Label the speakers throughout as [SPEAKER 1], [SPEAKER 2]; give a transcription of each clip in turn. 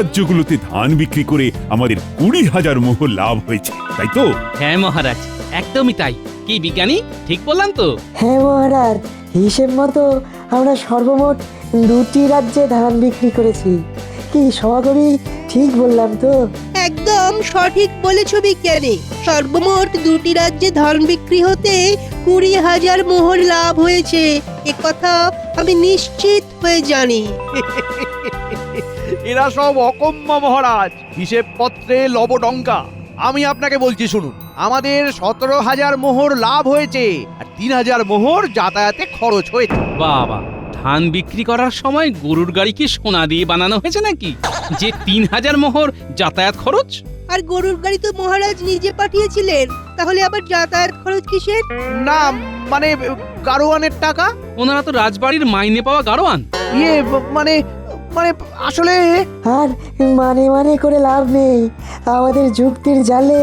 [SPEAKER 1] রাজ্যগুলোতে ধান বিক্রি করে আমাদের 20,000 মোহর লাভ হয়েছে, তাই তো?
[SPEAKER 2] হ্যাঁ মহারাজ, একদমই তাই। কি বিজ্ঞানী, ঠিক বললাম তো?
[SPEAKER 3] হ্যাঁ মহারাজ, হিসেব মতো আমরা সর্বমোট 2টি রাজ্যে ধান বিক্রি করেছি। কি সভাকবি, ঠিক বললাম তো?
[SPEAKER 4] একদম সঠিক বলেছ বিজ্ঞানী। সর্বমোট 2টি রাজ্যে ধান বিক্রি হতে 20,000 মোহর লাভ হয়েছে, কথা আমি নিশ্চিত হয়ে জানি।
[SPEAKER 5] এরা সব অকম্মা মহারাজ, হিসেব পত্রে লবডঙ্কা। আমি আপনাকে বলছি শুনুন, আমাদের 17,000 মোহর লাভ হয়েছে আর 3,000 মোহর যাতায়াতে খরচ হয়েছে।
[SPEAKER 2] বাবা, ধান বিক্রি করার সময় গরুর গাড়ি কি সোনা দিয়ে বানানো হয়েছে নাকি, যে 3,000 মোহর যাতায়াত খরচ?
[SPEAKER 4] আর গরুর গাড়ি তো মহারাজ নিজে পাঠিয়েছিলেন, তাহলে আবার যাতায়াত খরচ কিসের?
[SPEAKER 5] না মানে গাড়োয়ানের টাকা।
[SPEAKER 2] ওনারা তো রাজবাড়ির মাইনে পাওয়া গাড়োয়ান।
[SPEAKER 5] ইয়ে মানে মানে আসলে
[SPEAKER 3] আর মানে করে লাভ নেই, আমাদের যুক্তির জালে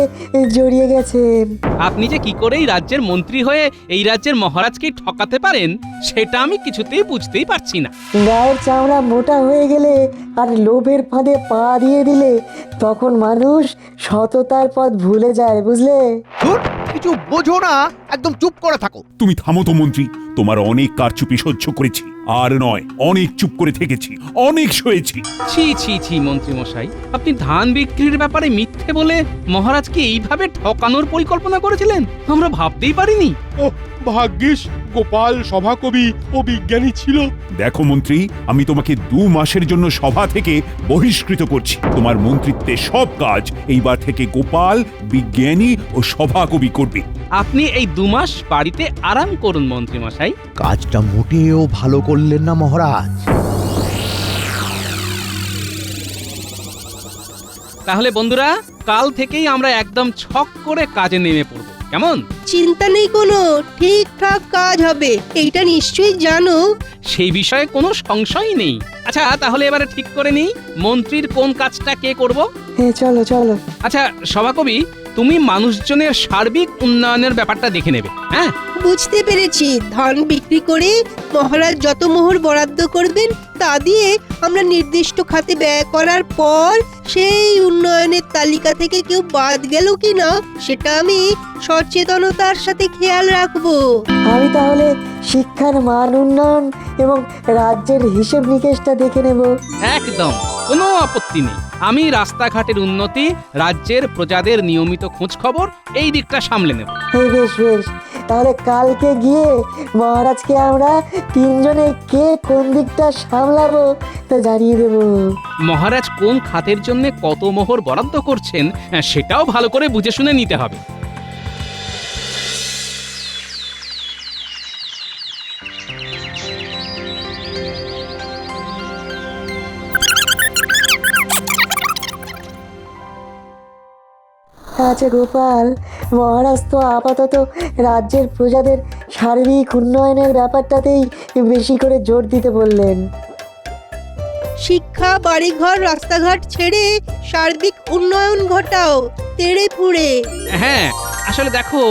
[SPEAKER 3] জড়িয়ে গেছেন।
[SPEAKER 2] আপনি যে কি করে এই রাজ্যের মন্ত্রী হয়ে এই রাজ্যের মহারাজকে ঠকাতে পারেন, সেটা আমি কিছুতেই বুঝতেই পারছি না।
[SPEAKER 3] গায়ের চামড়া মোটা হয়ে গেলে আর লোভের ফাঁদে পা দিয়ে দিলে তখন মানুষ সততার পথ ভুলে যায়, বুঝলে?
[SPEAKER 5] ধুর, কিছু বোঝো না, একদম চুপ করে থাকো।
[SPEAKER 1] তুমি থামো তো মন্ত্রী, তোমার অনেক কারচুপি সহ্য করেছি, আর নয় অনেক চুপ করে থেকেছি, অনেক সয়েছি।
[SPEAKER 2] ছি ছি ছি মন্ত্রী মশাই, আপনি ধান বিক্রির ব্যাপারে মিথ্যে বলে মহারাজকে এইভাবে ঠকানোর পরিকল্পনা করেছিলেন, আমরা ভাবতেই পারিনি।
[SPEAKER 6] ও ভাগ্যিস গোপাল সভাকবি ও বিজ্ঞানী ছিল।
[SPEAKER 1] দেখো মন্ত্রী, আমি তোমাকে 2 মাসের জন্য সভা থেকে বহিষ্কৃত করছি। তোমার মন্ত্রিত্বের সব কাজ এইবার থেকে গোপাল, বিজ্ঞানী ও সভাকবি করবে।
[SPEAKER 2] আপনি এই 2 মাস বাড়িতে আরাম করুন মন্ত্রী মশাই।
[SPEAKER 7] কাজটা মোটেও ভালো করলেন না মহারাজ।
[SPEAKER 2] তাহলে বন্ধুরা, কাল থেকেই আমরা একদম ছক করে কাজে নেমে পড়ব, কেমন?
[SPEAKER 4] চিন্তা নেই কোনো, ঠিকঠাক কাজ হবে, এইটা নিশ্চয়ই জানো।
[SPEAKER 2] সেই বিষয়ে কোনো সংশয়ই নেই। আচ্ছা, তাহলে এবারে ঠিক করে নিই মন্ত্রীর কোন কাজটা কে করব।
[SPEAKER 3] চলো চলো।
[SPEAKER 2] আচ্ছা সভাকবি, তুমি মানুষজনের সার্বিক উন্নয়নের ব্যাপারটা দেখে নেবে। হ্যাঁ,
[SPEAKER 4] বুঝতে পেরেছি। ধান বিক্রি করে মহারাজ যত মোহর বরাদ্দ করবেন তা দিয়ে আমরা নির্দিষ্ট খাতে ব্যয় করার পর সেই উন্নয়নের তালিকা থেকে কেউ বাদ গেল কিনা সেটা আমি সচেতনতার সাথে খেয়াল রাখবো।
[SPEAKER 3] আমি তাহলে শিক্ষার মান উন্নয়ন এবং রাজ্যের হিসেব নিকেশটা দেখে নেব।
[SPEAKER 2] একদম কোনো আপত্তি নেই। আমি রাস্তাঘাটের উন্নতি, রাজ্যের প্রজাদের নিয়মিত খোঁজ খবর, এই দিকটা সামলে নেব।
[SPEAKER 3] বেশ বেশ, তাহলে কালকে গিয়ে মহারাজকে আমরা 3 জনে কে কোন দিকটা সামলাবো তা জানিয়ে দেব।
[SPEAKER 2] মহারাজ কোন খাতের জন্য কত মোহর বরাদ্দ করছেন সেটাও ভালো করে বুঝে শুনে নিতে হবে।
[SPEAKER 3] আচ্ছা গোপাল, মহারাজ তো আপাতত রাজ্যের প্রজাদের সার্বিক উন্নয়নের ব্যাপারটাতেই বেশি করে জোর দিতে বললেন।
[SPEAKER 4] শিক্ষা, বাড়িঘর, রাস্তাঘাট ছেড়ে সার্বিক উন্নয়ন ঘটাও, তেড়ে ফুড়ে।
[SPEAKER 2] হ্যাঁ, আসলে দেখো,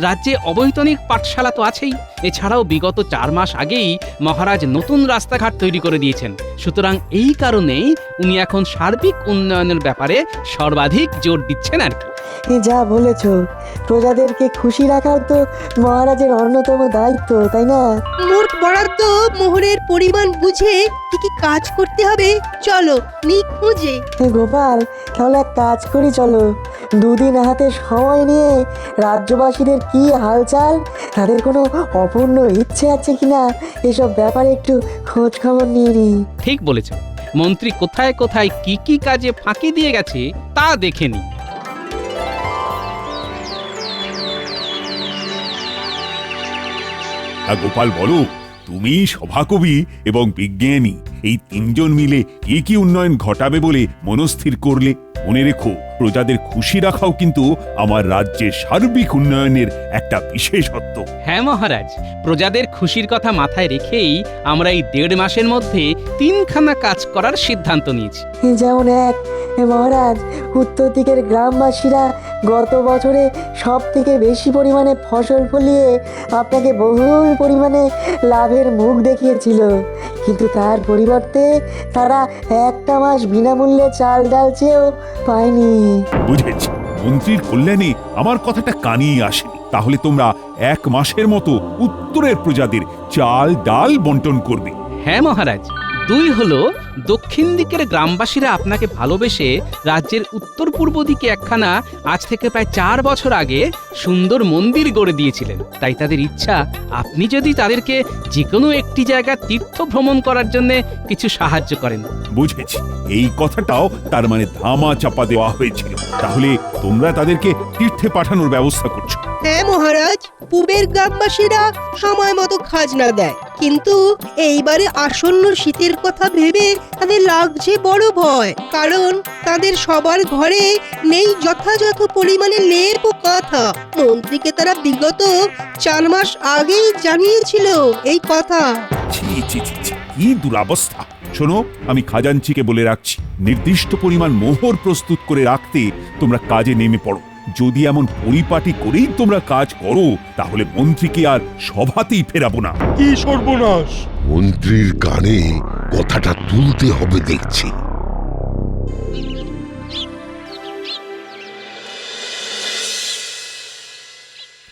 [SPEAKER 2] রাজ্যে অবৈতনিক পাঠশালা তো আছেই, এছাড়াও বিগত 4 মাস আগেই মহারাজ নতুন রাস্তাঘাট তৈরি করে দিয়েছেন। সুতরাং এই কারণেই উনি এখন সার্বিক উন্নয়নের ব্যাপারে সর্বাধিক জোর দিচ্ছেন আর কি।
[SPEAKER 3] যা বলেছ, প্রজাদেরকে খুশি রাখার তো মহারাজের অন্যতম দায়িত্ব, তাই না?
[SPEAKER 4] মোট বরাদ্দ মোহরের পরিমাণ বুঝে কি কি কাজ করতে হবে চলো নিখুঁজে।
[SPEAKER 3] গোপাল, তাহলে এক কাজ করি, চলো 2 দিন হাতে সময় নিয়ে রাজ্যবাসীদের কি হালচাল, তাদের কোনো অপূর্ণ ইচ্ছে আছে কিনা এসব ব্যাপারে একটু খোঁজ খবর নিয়ে নিই।
[SPEAKER 2] ঠিক বলেছ, মন্ত্রী কোথায় কোথায় কি কি কাজে ফাঁকি দিয়ে গেছে তা দেখে নি।
[SPEAKER 1] গোপাল বলো, তুমি সভাকবি এবং বিজ্ঞানী এই 3 জন মিলে কি কি উন্নয়ন ঘটাবে বলে মনস্থির করলে? মনে রেখো, প্রজাদের খুশি রাখাও কিন্তু আমার রাজ্যের সার্বিক উন্নয়নের একটা বিশেষত্ব।
[SPEAKER 2] হ্যাঁ মহারাজ, প্রজাদের খুশির কথা মাথায় রেখেই আমরা এই 1.5 মাসের মধ্যে 3খানা কাজ করার সিদ্ধান্ত নিয়েছি।
[SPEAKER 3] যেমন মহারাজ, উত্তর দিকের গ্রামবাসীরা গত বছরে সব থেকে বেশি পরিমাণে ফসল ফলিয়ে আপনাকে বহুল পরিমাণে লাভের মুখ দেখিয়েছিল, কিন্তু তার পরিবর্তে তারা একটা মাস বিনামূল্যে চাল ডাল চেয়েও পায়নি।
[SPEAKER 1] বুঝেছি, মন্ত্রীর কল্যাণে আমার কথাটা কানেই আসেনি। তাহলে তোমরা 1 মাসের মতো উত্তরের প্রজাদের চাল ডাল বন্টন করবে।
[SPEAKER 2] হ্যাঁ মহারাজ। 2 হলো দক্ষিণ দিকের গ্রামবাসীরা আপনাকে ভালোবেসে রাজ্যের উত্তর পূর্ব দিকে একখানা আজ থেকে প্রায় 4 বছর আগে সুন্দর মন্দির গড়ে দিয়েছিলেন। তাই তাদের ইচ্ছা আপনি যদি তাদেরকে যে কোনো একটি জায়গা তীর্থ ভ্রমণ করার জন্য কিছু সাহায্য করেন।
[SPEAKER 1] বুঝেছি, এই কথাটাও তার মানে ধামা চাপা দেওয়া হয়েছিল। তাহলে তোমরা তাদেরকে তীর্থে পাঠানোর ব্যবস্থা করছো।
[SPEAKER 4] হ্যাঁ মহারাজ, পূবের গ্রামবাসীরা সময় মতো খাজনা দেয়, কিন্তু এইবারে আসন্ন শীতের কথা ভেবে তাদের লাগছে বড় ভয়। কারণ তাদের সবার ঘরে নেই যথাযথ পরিমাণে লেপ ও কাঁথা। মন্ত্রীকে তারা বিগত 4 মাস আগেই জানিয়েছিল এই কথা।
[SPEAKER 1] ছি ছি ছি ছি, কি দুরবস্থা! শোনো, আমি খাজাঞ্চিকে বলে রাখছি, নির্দিষ্ট পরিমাণ মোহর প্রস্তুত করে রাখতে তোমরা কাজে নেমে পড়ো। যদি এমন পরিপাটি করেই তোমরা কাজ করো, তাহলে মন্ত্রীকে আর সভাতেই ফেরাবো না।
[SPEAKER 6] কি সর্বনাশ!
[SPEAKER 8] মন্ত্রীর কানে কথাটা তুলতে হবে দেখছি।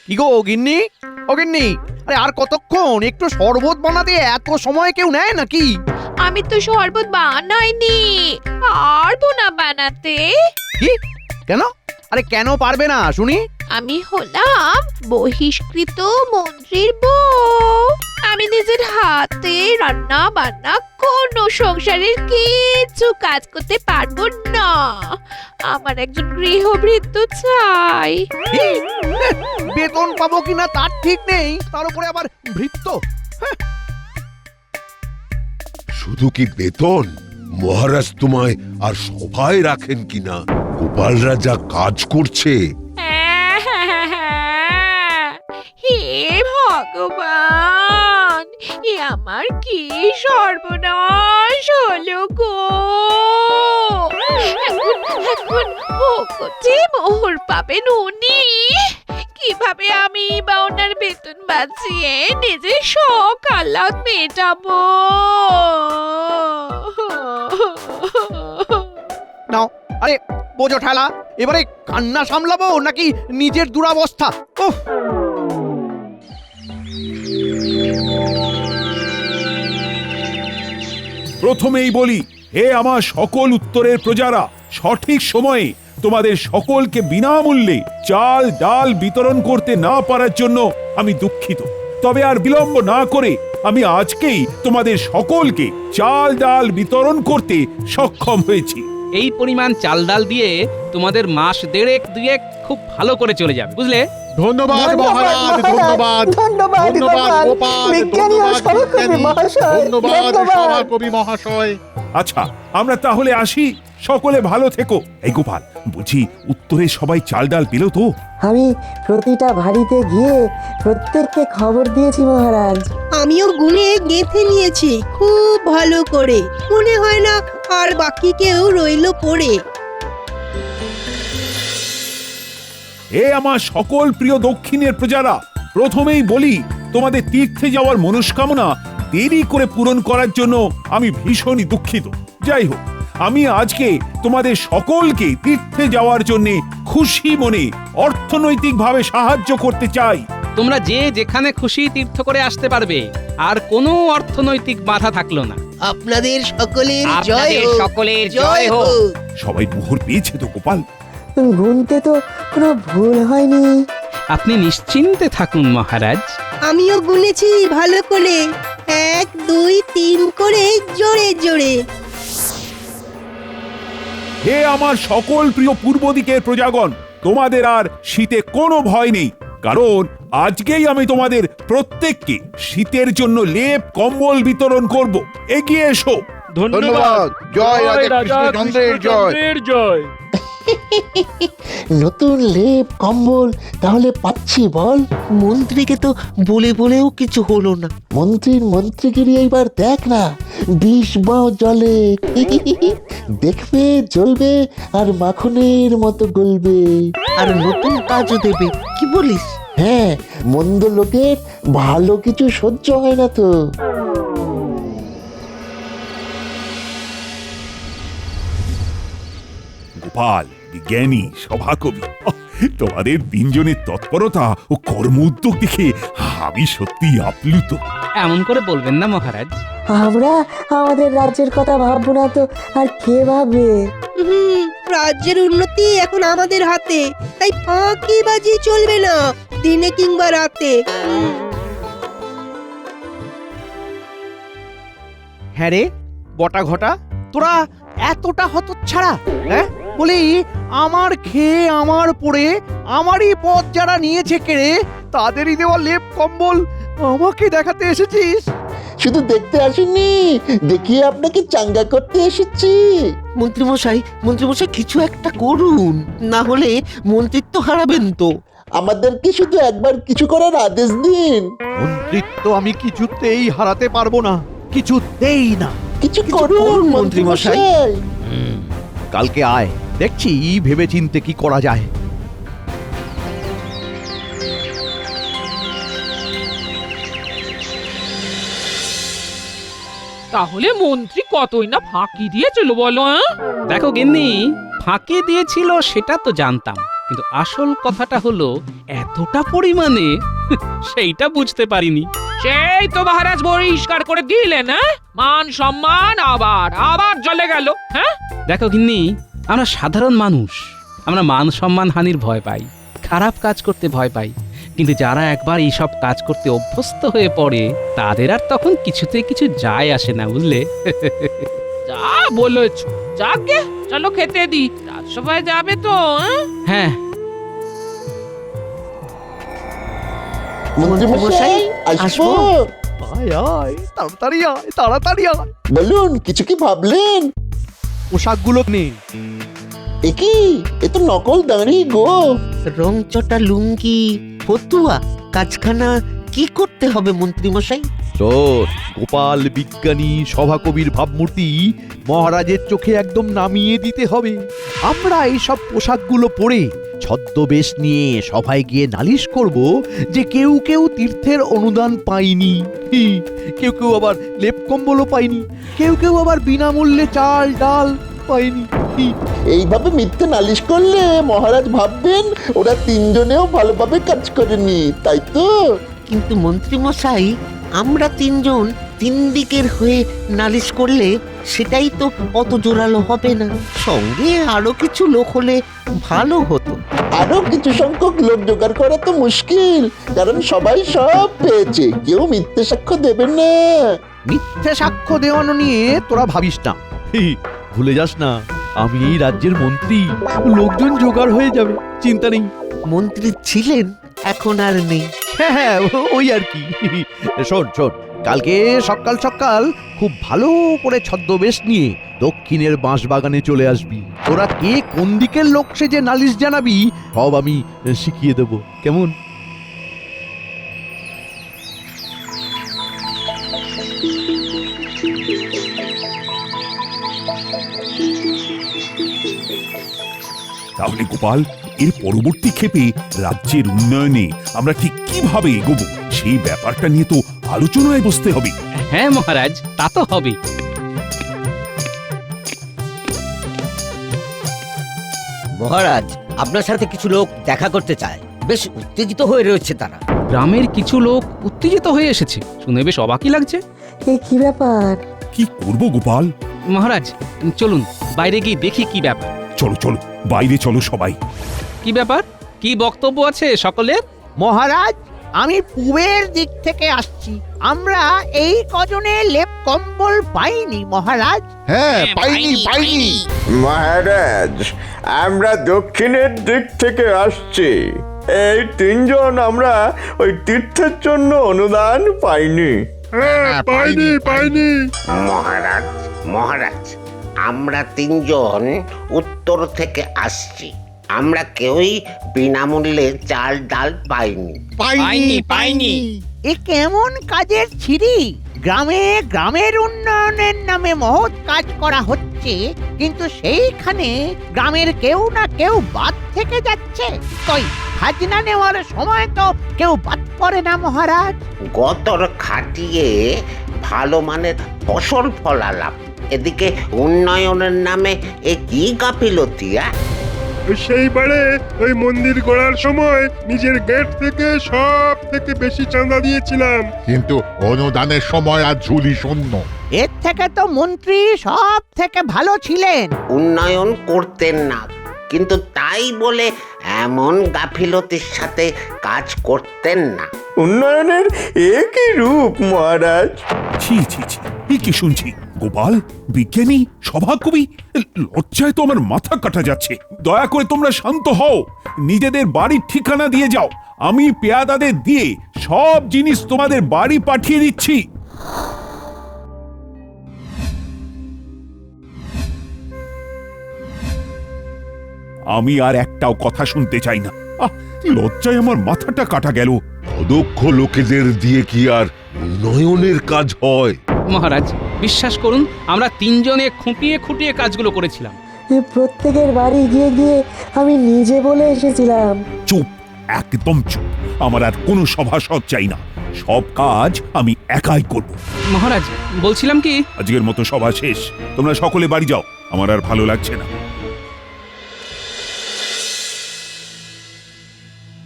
[SPEAKER 5] কি গো গিন্নি, ও গিন্নি, আরে আর কতক্ষণ? একটু শরবত বানাতে এত সময় কেউ নেয় নাকি?
[SPEAKER 9] আমি তো শরবত বানাইনি, পারবো না বানাতে।
[SPEAKER 5] কি? কেন? আরে কেন পারবে না শুনি?
[SPEAKER 9] আমি হলাম বহিষ্কৃত মন্ত্রীর বউ। আমি নিজের হাতে রান্না বান্না কোনো সংসারের কিছু কাজ করতে পারবো না। আমার একজন গৃহভৃত্য চাই।
[SPEAKER 5] কি? বেতন পাবো কিনা তার ঠিক নেই, তার উপরে আবার ভৃত্য।
[SPEAKER 8] শুধু কি বেতন? মহারাজ তোমায় আর সভায় রাখেন কিনা? গোপালরা যা কাজ করছে।
[SPEAKER 9] হে ভগবান, এ আমার কি সর্বনাশ হলো গো! এখন ভোগতে মোহর পাবেন উনি। কিভাবে আমি বা ওনার বেতন বাঁচিয়ে নিজের শখ আহ্লাদ মেটাবো?
[SPEAKER 5] নাও, আরে বোঝো ঠেলা। এবারে কান্না সামলাবো নাকি নিজের দুরাবস্থা? উফ!
[SPEAKER 1] প্রথমেই বলি, হে আমার সকল উত্তরের প্রজারা, সঠিক সময়ে তোমাদের সকলকে বিনামূল্যে চাল ডাল বিতরণ করতে না পারার জন্য আমি দুঃখিত। তবে আর বিলম্ব না করে আমি আজকেই তোমাদের সকলকে চাল ডাল বিতরণ করতে সক্ষম হয়েছি।
[SPEAKER 2] এই পরিমাণ চাল ডাল দিয়ে তোমাদের মাস 1.5-2 খুব ভালো করে চলে যাবে, বুঝলে?
[SPEAKER 6] ধন্যবাদ মহারাজ, ধন্যবাদ।
[SPEAKER 3] ধন্যবাদ
[SPEAKER 6] ধন্যবাদ গোপাল,
[SPEAKER 3] বিজ্ঞানী ও
[SPEAKER 6] ধন্যবাদ
[SPEAKER 3] সভাকবি
[SPEAKER 6] বিজ্ঞানী,
[SPEAKER 3] মহাশয়,
[SPEAKER 6] ধন্যবাদ
[SPEAKER 3] ধন্যবাদ।
[SPEAKER 6] সভাকবি মহাশয়।
[SPEAKER 1] আচ্ছা, আমরা তাহলে আসি। সকলে ভালো থেকো। এই গোপাল, বুঝি উত্তরে সবাই চাল ডাল পেল তো?
[SPEAKER 3] আমি প্রতিটা বাড়িতে গিয়ে প্রত্যেককে খবর দিয়েছি মহারাজ।
[SPEAKER 4] আমিও গুনে গেঁথে নিয়েছি খুব ভালো করে। মনে হয় না আর বাকি কেউ রইল পড়ে।
[SPEAKER 1] এ আমার সকল প্রিয় দক্ষিণের প্রজারা, প্রথমেই বলি, তোমাদের তীর্থে যাওয়ার মনস্কামনা দেরি করে পূরণ করার জন্য আমি ভীষণই দুঃখিত। যাই হোক, আমি আজকে তোমাদের সকলকে তীর্থে যাওয়ার জন্য খুশি মনে অর্থনৈতিকভাবে সাহায্য করতে চাই।
[SPEAKER 2] তোমরা যে যেখানে খুশি তীর্থ করে আসতে পারবে, আর কোনো অর্থনৈতিক বাধা থাকলো না।
[SPEAKER 4] আপনাদের সকলের জয়
[SPEAKER 2] আপনাদের
[SPEAKER 4] হোক,
[SPEAKER 2] সকলের
[SPEAKER 4] জয়
[SPEAKER 2] জয় হোক।
[SPEAKER 4] হোক।
[SPEAKER 1] সবাই মোহর পেয়েছে তো গোপাল?
[SPEAKER 3] গুনতে তো কোনো ভুল হয়নি।
[SPEAKER 2] আপনি নিশ্চিন্তে থাকুন মহারাজ।
[SPEAKER 4] আমিও গুনেছি ভালো করে, 1 2 3 করে জোরে জোরে।
[SPEAKER 1] হে আমার সকল প্রিয় পূর্ব দিকের প্রজাগণ, তোমাদের আর শীতে কোনো ভয় নেই, কারণ আজকেই আমি তোমাদের প্রত্যেককে শীতের জন্য লেপ কম্বল বিতরণ করব। এগিয়ে এসো।
[SPEAKER 6] ধন্যবাদ।
[SPEAKER 8] জয় রাজা কৃষ্ণচন্দ্রের জয়।
[SPEAKER 6] জয়।
[SPEAKER 10] নতুন লেপ কম্বল তাহলে পাচ্ছি বল?
[SPEAKER 11] মন্ত্রীকে তো বলে বলেও কিছু হলো না।
[SPEAKER 10] মন্ত্রীর মন্ত্রীগিরি এইবার দেখ না, 20 বাও জলে দেখবে, জ্বলবে আর মাখনের মতো গলবে।
[SPEAKER 11] আর নতুন কাজও দেবে, কি বলিস?
[SPEAKER 10] হ্যাঁ, মন্দ লোকের ভালো কিছু সহ্য হয় না তো।
[SPEAKER 1] গোপাল, বিজ্ঞানী, সভাকবি, তোমাদের তিনজনের তৎপরতা ও কর্ম উদ্যোগ দেখে আমি সত্যি আপ্লুত।
[SPEAKER 2] এমন করে বলবেন না মহারাজ।
[SPEAKER 3] আমরা আমাদের রাজ্যের কথা ভাববো না তো আর কে ভাববে?
[SPEAKER 4] রাজ্যের উন্নতি এখন আমাদের হাতে, তাই ফাঁকি বাজি চলবে না, দিনে কিংবা রাতে।
[SPEAKER 5] হ্যাঁ রে বটা ঘটা, তোরা এতটা হতচ্ছাড়া, হ্যাঁ? বলি আমার খেয়ে আমার পড়ে আমারই পথ যারা নিয়েছে কেড়ে, তাদেরই দেওয়া লেপ কম্বল আমাকে দেখাতে এসেছিস?
[SPEAKER 10] শুধু দেখতে আসেননি, দেখিয়ে আপনাকে চাঙ্গা করতে এসেছি।
[SPEAKER 11] মন্ত্রীমশাই কিছু একটা করুন, না হলে মন্ত্রিত্ব হারাবেন তো।
[SPEAKER 10] আমাদেরকে শুধু একবার কিছু করার আদেশ দিন।
[SPEAKER 5] মন্ত্রিত্ব আমি কিছুতেই হারাতে পারবো না, কিছুতেই না।
[SPEAKER 10] কিছু করুন
[SPEAKER 11] মন্ত্রীমশাই।
[SPEAKER 10] মন্ত্রীমশাই।
[SPEAKER 5] কালকে আয়, দেখছি ভেবে চিনতে কি করা যায়।
[SPEAKER 9] তাহলে মন্ত্রী কতই না ফাঁকি দিয়েছিল বলো?
[SPEAKER 2] দেখো গিন্নি, ফাঁকি দিয়েছিল সেটা তো জানতাম, কিন্তু আসল কথাটা হলো এতটা পরিমাণে সেইটা বুঝতে পারিনি।
[SPEAKER 9] সেই তো মহারাজ পরিষ্কার করে দিলেন, মান সম্মান আবার আবার জ্বলে গেল। হ্যাঁ,
[SPEAKER 2] দেখো গিন্নি, আমরা সাধারণ মানুষ, আমরা মান সম্মান হানির ভয় পাই, খারাপ কাজ করতে ভয় পাই, কিন্তু যারা একবার এইসব কাজ করতে অভ্যস্ত হয়ে পড়ে তাদের আর তখন কিছুতে কিছু যায় আসে না, বুঝলে?
[SPEAKER 9] যা বলেছ, যাকে চলো খেতে দি, রাজসভায় যাবে তো?
[SPEAKER 2] হ্যাঁ,
[SPEAKER 10] মন্ত্রীমশাই আসবো?
[SPEAKER 5] আয় আয়, তাড়াতাড়ি আয়, তাড়াতাড়ি আয়।
[SPEAKER 10] বলুন, কিছু কি ভাবলেন?
[SPEAKER 5] পোশাকগুলো নেই।
[SPEAKER 10] এ কি, এ তো নকল দাঁড়ি গো।
[SPEAKER 11] রংচটা লুঙ্গি, ফতুয়া, কাজখানা কি করতে হবে মন্ত্রীমশাই?
[SPEAKER 5] শোন, গোপাল, বিজ্ঞানী, সভাকবির ভাবমূর্তি মহারাজের চোখে একদম নামিয়ে দিতে হবে। আমরা এইসব পোশাকগুলো পরে ছদ্মবেশ নিয়ে সভায় গিয়ে নালিশ করব যে কেউ কেউ তীর্থের অনুদান পায়নি, কেউ কেউ আবার লেপ কম্বলও পায়নি, কেউ কেউ আবার বিনামূল্যে চাল ডাল পায়নি।
[SPEAKER 10] এইভাবে মিথ্যে নালিশ করলে মহারাজ ভাববেন ওরা তিনজনেও ভালোভাবে কাজ করেনি, তাই তো?
[SPEAKER 11] কিন্তু মন্ত্রীমশাই, আমরা তিনজন তিন দিকের হয়ে নালিশ করলে সেটাই তো অত জোরালো হবে না। সঙ্গে আরো কিছু লোক হলে ভালো হতো।
[SPEAKER 10] আরো কিছু সংখ্যক লোক জোগাড় করা তো মুশকিল, কারণ সবাই সব পেয়েছে, কেউ মিথ্যে সাক্ষ্য দেবেন না।
[SPEAKER 5] মিথ্যে সাক্ষ্য দেওয়ানো নিয়ে তোরা ভাবিস না, ভুলে যাস না আমি এই রাজ্যের মন্ত্রী, লোকজন জোগাড় হয়ে যাবে, চিন্তা নেই।
[SPEAKER 11] মন্ত্রী ছিলেন, এখন আর নেই।
[SPEAKER 5] হ্যাঁ হ্যাঁ, ওই আর কি। শোন শোন, কালকে সকাল সকাল খুব ভালো করে ছদ্মবেশ নিয়ে দক্ষিণের বাঁশবাগানে চলে আসবি। তোরা কে কোন দিকের লোক সে যে নালিশ জানাবি সব আমি শিখিয়ে দেব, কেমন?
[SPEAKER 1] তাহলে গোপাল, এর পরবর্তী ক্ষেপে রাজ্যের উন্নয়নে আমরা ঠিক কিভাবে এগোবো সেই ব্যাপারটা নিয়ে তো আলোচনায় বসতে হবে।
[SPEAKER 2] হ্যাঁ মহারাজ, তা তো হবে।
[SPEAKER 12] মহারাজ, আপনার সাথে কিছু লোক দেখা করতে চায়, বেশ উত্তেজিত হয়ে রয়েছে তারা।
[SPEAKER 2] গ্রামের কিছু লোক উত্তেজিত হয়ে এসেছে, শুনে বেশ অবাকই লাগছে।
[SPEAKER 3] এ কি ব্যাপার?
[SPEAKER 1] কি করব গোপাল?
[SPEAKER 2] মহারাজ, চলুন বাইরে গিয়ে দেখি কি ব্যাপার।
[SPEAKER 1] চলো চলো, বাইরে চলো সবাই।
[SPEAKER 2] কি ব্যাপার, কি বক্তব্য আছে সকলের?
[SPEAKER 5] মহারাজ, আমি পূবের দিক থেকে আসছি, আমরা এই কজনে লেপ কম্বল পাইনি মহারাজ।
[SPEAKER 6] হ্যাঁ, পাইনি।
[SPEAKER 13] মহারাজ, আমরা দক্ষিণের দিক থেকে আসছি, এই তিনজন আমরা ওই তীর্থের জন্য অনুদান পাইনি।
[SPEAKER 6] পাইনি।
[SPEAKER 12] মহারাজ, আমরা তিনজন উত্তর থেকে আসছি, আমরা কেউই বিনামূল্যে চাল ডাল পাইনি।
[SPEAKER 5] এ কেমন কাজের ছিরি? গ্রামের উন্নয়নের নামে মহৎ কাজ করা হচ্ছে, কিন্তু সেইখানে গ্রামের কেউ না কেউ বাদ থেকে যাচ্ছে। কই, খাজনা নেওয়ার সময় তো কেউ বাদ পড়ে না মহারাজ।
[SPEAKER 12] গতর খাটিয়ে ভালো মানের ফসল ফলালাম,
[SPEAKER 11] এদিকে উন্নয়নের নামে এ কি গাফিলতি?
[SPEAKER 6] সেইবারে ওই মন্দির গড়ার সময় নিজের গেট থেকে সব থেকে বেশি চাঁদা দিয়েছিলাম, কিন্তু অনুদানের সময় আর ঝুলি শূন্য।
[SPEAKER 14] এর থেকে তো মন্ত্রী সব থেকে ভালো ছিলেন।
[SPEAKER 11] উন্নয়ন করতেন না, কিন্তু তাই বলে এমন গাফিলতির সাথে কাজ করতেন না।
[SPEAKER 13] উন্নয়নের একই রূপ মহারাজ।
[SPEAKER 1] ছি ছি ছি, এ কি শুনছি? গোপাল, বিজ্ঞানী, সভাকবি, লজ্জায় তো আমার মাথা কাটা যাচ্ছে। দয়া করে তোমরা শান্ত হও, নিজেদের বাড়ির ঠিকানা দিয়ে যাও। আমি পেয়াদাদের দিয়ে সব জিনিস তোমাদের বাড়ি পাঠিয়ে দিচ্ছি। আমি আর একটাও কথা শুনতে চাই না। লজ্জায় আমার মাথাটা কাটা গেল।
[SPEAKER 8] অদক্ষ লোকেদের দিয়ে কি আর উন্নয়নের কাজ হয়?
[SPEAKER 2] মহারাজ, বিশ্বাস করুন, আমরা তিনজনে খুঁটিয়ে খুঁটিয়ে কাজগুলো করেছিলাম।
[SPEAKER 3] প্রত্যেকের বাড়ি গিয়ে গিয়ে আমি নিজে বলে এসেছিলাম।
[SPEAKER 1] চুপ, একদম চুপ। আমার আর কোনো সভাসদ চাই না। সব কাজ আমি একাই করব।
[SPEAKER 2] মহারাজ, বলছিলাম কি,
[SPEAKER 1] আজকের মতো সভা শেষ। তোমরা সকলে বাড়ি যাও, আমার আর ভালো লাগছে না।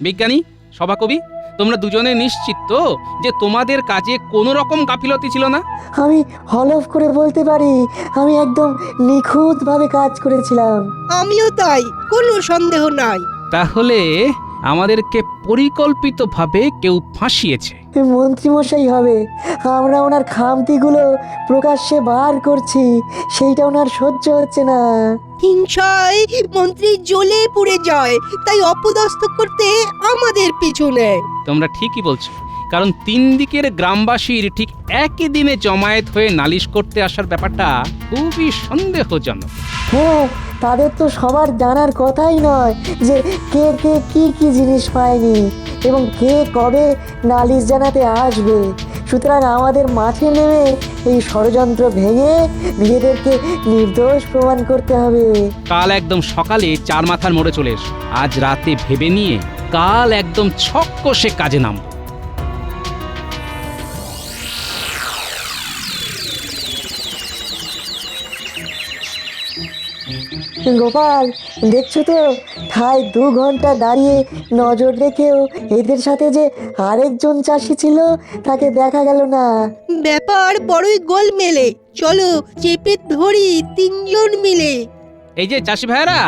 [SPEAKER 2] বিজ্ঞানী, সভাকবি, তোমরা দুজনে নিশ্চিত তো যে তোমাদের কাজে কোনো রকম গাফিলতি ছিল না?
[SPEAKER 3] আমি হলফ করে বলতে পারি, আমি একদম নিখুঁতভাবে কাজ করেছিলাম।
[SPEAKER 4] আমিও তাই, কোনো সন্দেহ নাই।
[SPEAKER 2] তাহলে আমাদেরকে পরিকল্পিতভাবে কেউ ফাঁসিয়েছে।
[SPEAKER 3] মন্ত্রীমশাই হবে। আমরা ওনার খামতিগুলো প্রকাশ্যে বার করছি, সেইটা ওনার সহ্য হচ্ছে না।
[SPEAKER 4] হিংসায় মন্ত্রী জ্বলে পুড়ে যায়, তাই অপদস্থ করতে আমাদের পিছু নেয়।
[SPEAKER 2] তোমরা ঠিকই বলছো, কারণ তিন দিকের গ্রামবাসীর ঠিক একই দিনে জমায়েত হয়ে নালিশ করতে আসার ব্যাপারটা খুবই সন্দেহজনক।
[SPEAKER 3] হ্যাঁ, তাদের তো সবার জানার কথাই নয় যে কে কে কি কি জিনিস পায়নি এবং কে কবে নালিশ জানাতে আসবে। সুতরাং আমাদের মাঠে নেমে এই ষড়যন্ত্র ভেঙে নিজেদেরকে নির্দোষ প্রমাণ করতে হবে।
[SPEAKER 2] কাল একদম সকালে চার মাথার মোড়ে চলে এসো। আজ রাতে ভেবে নিয়ে কাল একদম ছক্কসে কাজে নামবো।
[SPEAKER 3] গোপাল, দেখছো তো, ঠায় 2 ঘন্টা দাঁড়িয়ে নজর রেখেও এদের সাথে যে আরেকজন চাষি ছিল তাকে দেখা গেল না।
[SPEAKER 4] ব্যাপার বড়ই গোলমেলে। চলো চেপে ধরি তিনজন মিলে।
[SPEAKER 2] এই যে চাষি ভাইরা,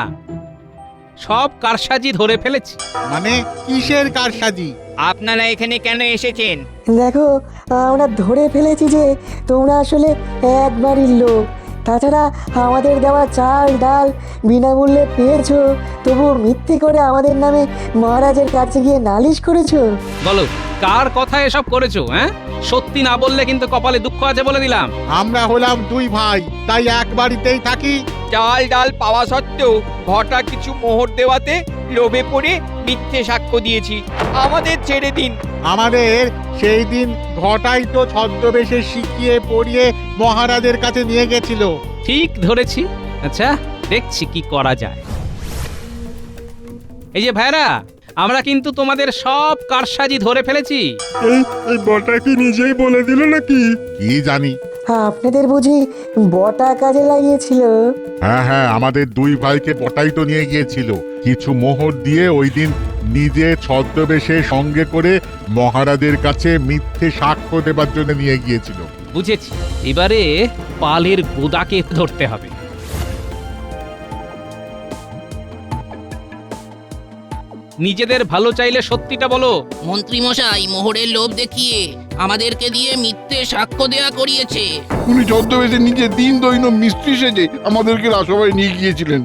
[SPEAKER 2] সব কারসাজি ধরে ফেলেছি।
[SPEAKER 6] মানে কিসের কারসাজি?
[SPEAKER 9] আপনারা এখানে কেন এসেছেন?
[SPEAKER 3] দেখো, আমরা ধরে ফেলেছি যে তোমরা আসলে এক বাড়ির লোক। তাছাড়া আমাদের দেওয়া চাল ডাল বিনামূল্যে পেয়েছো, তবুও মিথ্যে করে আমাদের নামে মহারাজের কাছে গিয়ে নালিশ করেছো।
[SPEAKER 2] বলো, কার কথা এসব করেছো? হ্যাঁ, সত্যি না বললে কিন্তু কপালে দুঃখ আছে বলে দিলাম।
[SPEAKER 6] আমরা হলাম 2 ভাই, তাই এক বাড়িতেই থাকি।
[SPEAKER 9] চাল ডাল পাওয়া সত্ত্বেও ঘটা কিছু মোহর দেওয়াতে লোভে পড়ে মিথ্যে সাক্ষ্য দিয়েছি। আমাদের ছেড়ে দিন।
[SPEAKER 6] আমাদের সেই দিন ঘটাই তো ছদ্মবেশে শিখিয়ে পড়িয়ে মহারাজের কাছে নিয়ে গেছিল।
[SPEAKER 2] ঠিক ধরেছি। আচ্ছা, দেখছি কি করা যায়। এই যে ভাইরা, আমরা কিন্তু তোমাদের সব কারসাজি ধরে ফেলেছি।
[SPEAKER 6] এই বটা কি নিজেই বলে দিল নাকি? কি জানি।
[SPEAKER 3] আপনাদের বুঝি বটা কাজে লাগিয়েছিল?
[SPEAKER 6] হ্যাঁ, আমাদের 2 ভাইকে বটাই তো নিয়ে গিয়েছিল। কিছু মোহর দিয়ে ওই দিন নিজে ছদ্মবেশে সঙ্গে করে মহারাজের কাছে মিথ্যে সাক্ষ্য দেবার জন্য নিয়ে গিয়েছিল।
[SPEAKER 2] বুঝেছি, এবারে পালের গোদাকে ধরতে হবে। নিজেদের ভালো চাইলে সত্যিটা বলো।
[SPEAKER 15] মন্ত্রী মশাই মোহরের লোভ দেখিয়ে আমাদেরকে দিয়ে মিথ্যে সাক্ষ্য দেয়া করিয়েছে।
[SPEAKER 6] উনি ছদ্মবেশে নিজে দিন দৈন মিস্ত্রি সেজে আমাদেরকে রাজসভায় নিয়ে গিয়েছিলেন।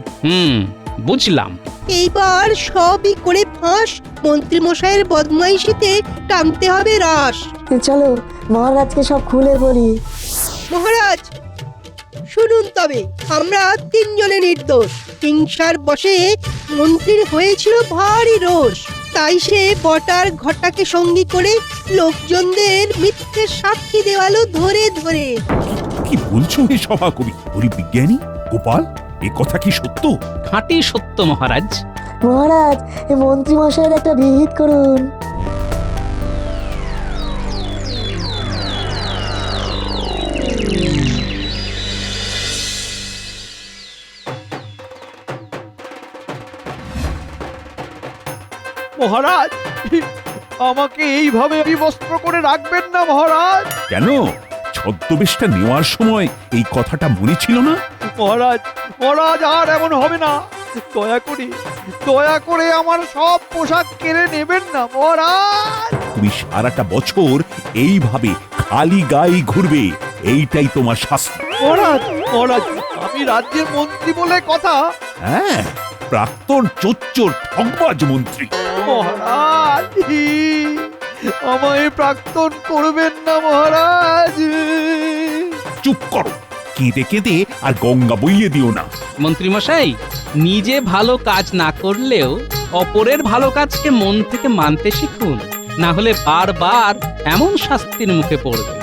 [SPEAKER 2] বুঝলাম।
[SPEAKER 4] এইবার সবই করে ফাঁস। মন্ত্রী মশাইয়ের বদমাইশিতে টানতে হবে রাস।
[SPEAKER 3] চলো মহারাজকে সব খুলে বলি।
[SPEAKER 4] মহারাজ শুনুন, তবে আমরা 3 জনে নির্দোষ। হিংসার বশে মন্ত্রীর হয়েছিল ভারী রোষ, তাই সে বটার ঘটাকে সঙ্গী করে লোকজনদের মিথ্যে সাক্ষী দেওয়ালো ধরে ধরে।
[SPEAKER 1] কি বলছো হে সভাকবি? ওরে বিজ্ঞানী, গোপাল, এ কথা কি সত্য?
[SPEAKER 2] খাঁটি সত্য মহারাজ।
[SPEAKER 3] মহারাজ, এই মন্ত্রী মশাইয়ের একটা বিহিত করুন।
[SPEAKER 5] মহারাজ, আমাকে এইভাবে বিবস্ত্র করে রাখবেন না মহারাজ।
[SPEAKER 1] কেন ছদ্মবেশটা নেওয়ার সময় এই কথাটা মনে ছিল না?
[SPEAKER 5] মহারাজ, মহারাজ আর এমন হবে না। দয়া করে আমার সব পোশাক কেড়ে নেবেন না মহারাজ।
[SPEAKER 1] তুমি সারাটা বছর এইভাবে খালি গায়ে ঘুরবে, এইটাই তোমার শাস্তি।
[SPEAKER 5] মহারাজ, মহারাজ, আমি রাজ্যের মন্ত্রী বলে কথা।
[SPEAKER 1] হ্যাঁ, প্রাক্তন চোচ্চোর ঠকবাজ মন্ত্রী।
[SPEAKER 5] মহারাজ, আমায় প্রাক্তন করবেন না মহারাজ।
[SPEAKER 1] চুপ করো, কেঁদে কেঁদে আর গঙ্গা বইয়ে দিও না।
[SPEAKER 2] মন্ত্রীমশাই, নিজে ভালো কাজ না করলেও অপরের ভালো কাজকে মন থেকে মানতে শিখুন, না হলে বারবার এমন শাস্তির মুখে পড়বেন।